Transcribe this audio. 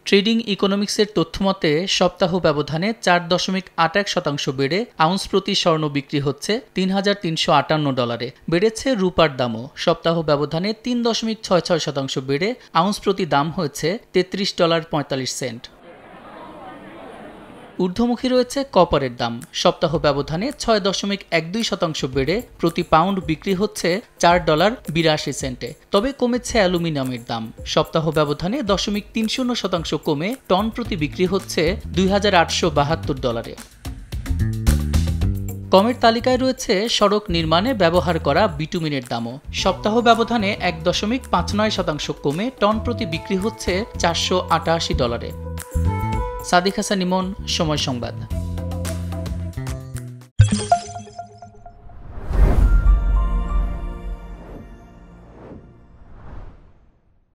Trading ইকোনমিক্সের তথ্যমতে সপ্তাহ ব্যবধানে 4.81% বেড়ে আউন্স প্রতি স্বর্ণ বিক্রি হচ্ছে $3,358। বেড়েছে রূপার দামও, সপ্তাহ ব্যবধানে 3.66% বেড়ে আউন্স প্রতি দাম হয়েছে $33.45। ঊর্ধ্বমুখী রয়েছে কপারের দাম, সপ্তাহ ব্যবধানে 6.12% বেড়ে প্রতি পাউন্ড বিক্রি হচ্ছে $4.82। তবে কমেছে অ্যালুমিনিয়ামের দাম, সপ্তাহ ব্যবধানে 0.30% কমে টন প্রতি বিক্রি হচ্ছে $2,872। কমের তালিকায় রয়েছে সড়ক নির্মাণে ব্যবহার করা বিটুমিনের দামও, সপ্তাহ ব্যবধানে 1.59% কমে টন প্রতি বিক্রি হচ্ছে $488। সাদিক হাসান ইমন, সময় সংবাদ।